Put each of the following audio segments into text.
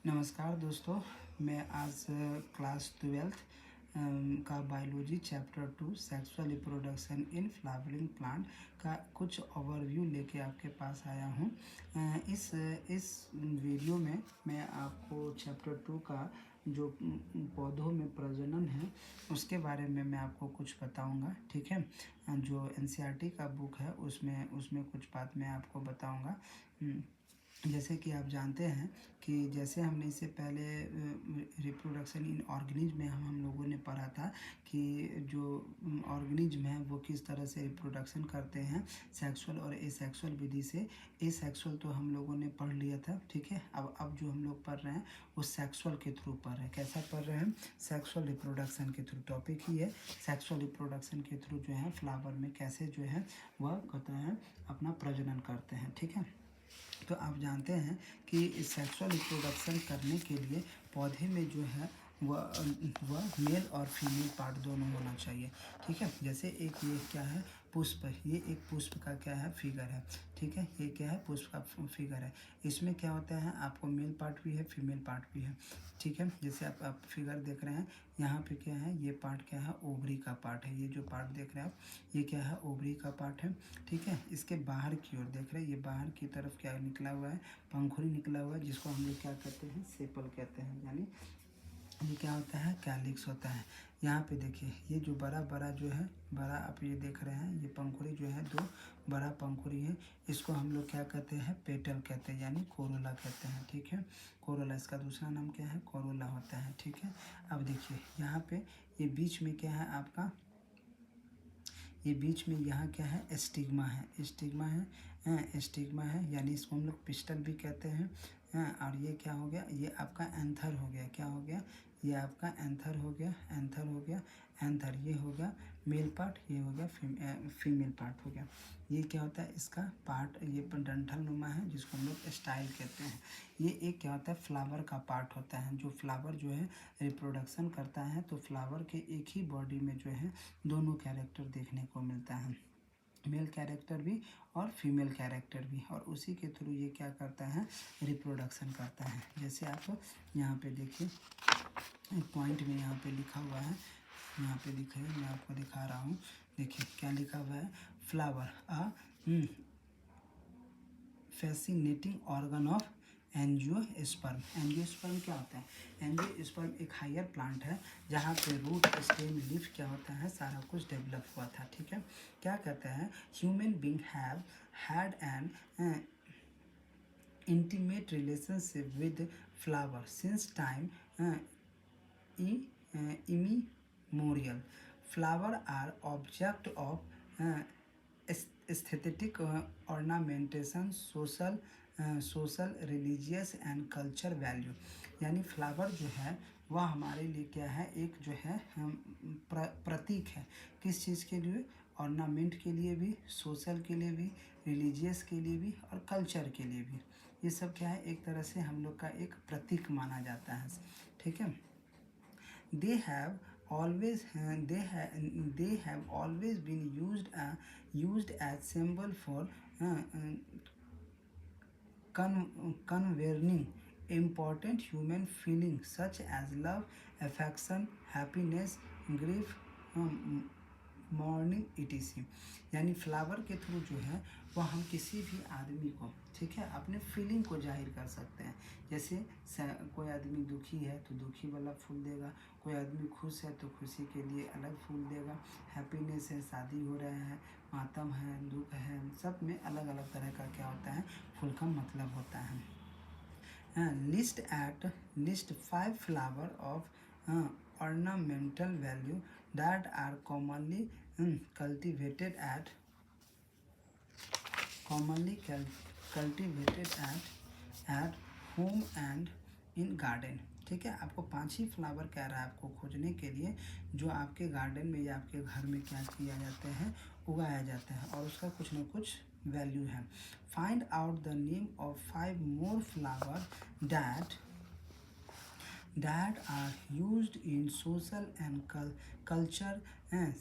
नमस्कार दोस्तों, मैं आज क्लास 12th का biology chapter 2 sexual reproduction in flowering plant का कुछ ओवरव्यू लेके आपके पास आया हूँ। इस वीडियो में मैं आपको चैप्टर 2 का जो पौधों में प्रजनन है उसके बारे में मैं आपको कुछ बताऊंगा। ठीक है, जो एनसीईआरटी का बुक है उसमें कुछ बात मैं आपको बताऊंगा। जैसे कि आप जानते हैं कि जैसे हमने इससे पहले रिप्रोडक्शन इन ऑर्गेनिज्म में हम लोगों ने पढ़ा था कि जो ऑर्गेनिज्म है वो किस तरह से रिप्रोडक्शन करते हैं सेक्सुअल और एसेक्सुअल विधि से। एसेक्सुअल तो हम लोगों ने पढ़ लिया था, ठीक है। अब जो हम लोग पढ़ रहे हैं वो सेक्सुअल के थ्रू पढ़ रहे हैं। कैसा पढ़ रहे हैं? सेक्सुअल रिप्रोडक्शन के थ्रू। टॉपिक ही है सेक्सुअल रिप्रोडक्शन के थ्रू जो है फ्लावर में कैसे जो है वह कहते हैं अपना प्रजनन करते हैं, ठीक है। तो आप जानते हैं कि सेक्सुअल रिप्रोडक्शन करने के लिए पौधे में जो है वह मेल और फीमेल पार्ट दोनों होना चाहिए, ठीक है। जैसे एक ये क्या है, पुष्प, ये एक पुष्प का क्या है, फिगर है, ठीक है। ये क्या है, पुष्प का फिगर है। इसमें क्या होता है, आपको मेल पार्ट भी है, फीमेल पार्ट भी है, ठीक है। जैसे आप फिगर देख रहे हैं, यहाँ पे क्या है, ये पार्ट क्या है, ओवरी का पार्ट है। ये जो पार्ट देख रहे हैं आप, ये क्या है, ओवरी का पार्ट है, ठीक है। इसके बाहर की ओर देख रहे हैं, ये बाहर की तरफ क्या निकला हुआ है, पंखुड़ी निकला हुआ है, जिसको हम लोग क्या कहते हैं, सेपल कहते हैं। यानी ये क्या होता है, कैलिक्स होता है। यहाँ पे देखिए, ये जो बड़ा बड़ा जो है, बड़ा आप ये देख रहे हैं, ये पंखुड़ी जो है, दो बड़ा पंखुड़ी है, इसको हम लोग क्या कहते हैं, पेटल कहते हैं, यानी कोरोला कहते हैं, ठीक है। कोरोला, इसका दूसरा नाम क्या है, कोरोला होता है, ठीक है। अब देखिए यहाँ पे ये बीच में क्या है आपका, ये बीच में यहाँ क्या है, एस्टिग्मा है, एस्टिग्मा है, एस्टिग्मा है, यानी इसको हम लोग पिस्टल भी कहते हैं। और ये क्या हो गया, ये आपका एंथर हो गया, क्या हो गया, ये आपका एंथर हो गया, एंथर हो गया, एंथर, ये हो गया मेल पार्ट, ये हो गया फीमेल पार्ट हो गया। ये क्या होता है, इसका पार्ट ये डंठल नुमा है, जिसको हम लोग स्टाइल कहते हैं। ये एक क्या होता है, फ्लावर का पार्ट होता है। जो फ्लावर जो है रिप्रोडक्शन करता है, तो फ्लावर के एक ही बॉडी में जो है दोनों कैरेक्टर देखने को मिलता है, मेल कैरेक्टर भी और फीमेल कैरेक्टर भी, और उसी के थ्रू ये क्या करता है, रिप्रोडक्शन करता है। जैसे आप यहाँ पे देखिए, एक पॉइंट में यहाँ पे लिखा हुआ है, यहाँ पे दिखाइए, मैं आपको दिखा रहा हूँ। देखिए क्या लिखा हुआ है, flower a fascinating organ of angiosperm. Angiosperm क्या होता है, एंजियोस्पर्म एक हायर प्लांट है जहाँ पे रूट, स्टेम, लीफ क्या होता है, सारा कुछ डेवलप हुआ था, ठीक है। क्या कहते हैं, human being have had an intimate relationship with flower since time immemorial. Flower are object of aesthetic ornamentation, social, religious and culture value। यानी फ्लावर जो है वह हमारे लिए क्या है, एक जो है प्रतीक है। किस चीज़ के लिए, ऑर्नामेंट के लिए भी, सोशल के लिए भी, रिलीजियस के लिए भी और कल्चर के लिए भी। ये सब क्या है, एक तरह से हम लोग का एक प्रतीक माना जाता है, ठीक है। they have they have always been used as symbol for conveying important human feelings such as love, affection, happiness, grief, morning etc। यानी फ्लावर के थ्रू जो है वह हम किसी भी आदमी को, ठीक है, अपने फीलिंग को जाहिर कर सकते हैं। जैसे कोई आदमी दुखी है तो दुखी वाला फूल देगा, कोई आदमी खुश है तो खुशी के लिए अलग फूल देगा, हैप्पीनेस है, शादी हो रहा है, मातम है, दुख है, सब में अलग अलग तरह का क्या होता है, फूल का मतलब होता है। List 5 flower of ornamental value that are commonly cultivated at home and in garden। ठीक है, आपको 5 ही फ्लावर कह रहा है आपको खोजने के लिए, जो आपके गार्डन में या आपके घर में क्या किया जाते हैं, उगाया जाता है, और उसका कुछ ना कुछ वैल्यू है। Find out the name of 5 more flower that are used in social and culture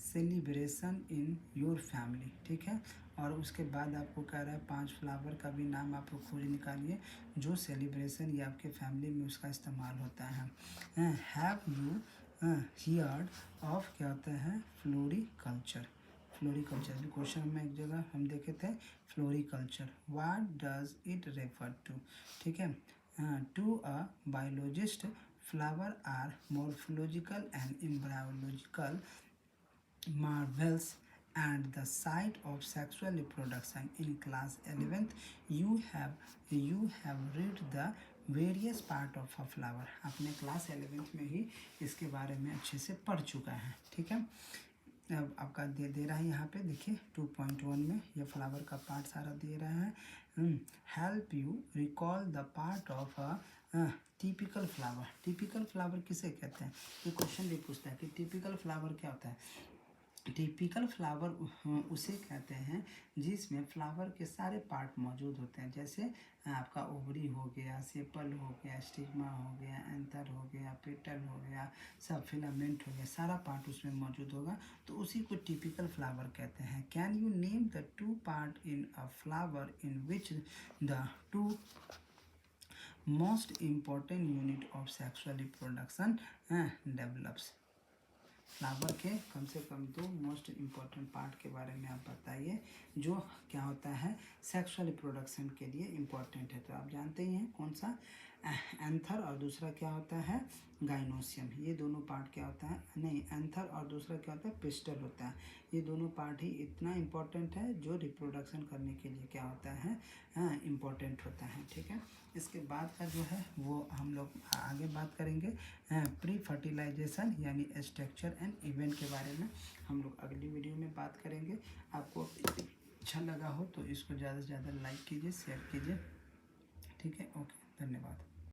celebration in your family। ठीक है, और उसके बाद आपको कह रहा है 5 फ्लावर का भी नाम आपको खोज निकालिए जो सेलिब्रेशन या आपके फैमिली में उसका इस्तेमाल होता है। हैव यू हियर्ड ऑफ क्या होता है फ्लोरिकल्चर। फ्लोरिकल्चर क्वेश्चन में एक जगह हम देखे थे floriculture, what does it refer to. ठीक है, to a biologist flower are morphological and embryological marvels and the site of sexual reproduction. In class 11th you have read the various part of a flower। आपने class 11th में ही इसके बारे में अच्छे से पढ़ चुका है। ठीक है, अब आपका दे रहा है यहाँ पे देखिए 2.1 में ये फ्लावर का पार्ट सारा दे रहा है। Help you recall the part of a typical flower. Typical flower किसे कहते हैं, ये क्वेश्चन भी पूछता है कि टिपिकल फ्लावर क्या होता है। टिपिकल फ्लावर उसे कहते हैं जिसमें फ्लावर के सारे पार्ट मौजूद होते हैं, जैसे आपका ओवरी हो गया, सेपल हो गया, स्टिग्मा हो गया, एंथर हो गया, पेटल हो गया, सब फिलामेंट हो गया, सारा पार्ट उसमें मौजूद होगा, तो उसी को टिपिकल फ्लावर कहते हैं। Can you name the 2 part in a flower in which the 2 most important unit of sexual reproduction develops. Flower के कम से कम 2 मोस्ट इम्पॉर्टेंट पार्ट के बारे में आप बताइए जो क्या होता है सेक्सुअल रिप्रोडक्शन के लिए इम्पॉर्टेंट है। तो आप जानते ही हैं कौन सा, एंथर और दूसरा क्या होता है गाइनोसियम। ये दोनों पार्ट क्या होता है, नहीं एंथर और दूसरा क्या होता है पिस्टल होता है। ये दोनों पार्ट ही इतना इम्पोर्टेंट है जो रिप्रोडक्शन करने के लिए क्या होता है इम्पोर्टेंट होता है। ठीक है, इसके बाद का जो है वो हम लोग आगे बात करेंगे प्री फर्टिलाइजेशन यानी स्ट्रक्चर एंड इवेंट के बारे में हम लोग अगली वीडियो में बात करेंगे। आपको अच्छा लगा हो तो इसको ज़्यादा से ज़्यादा लाइक कीजिए, शेयर कीजिए। ठीक है, ओके, धन्यवाद।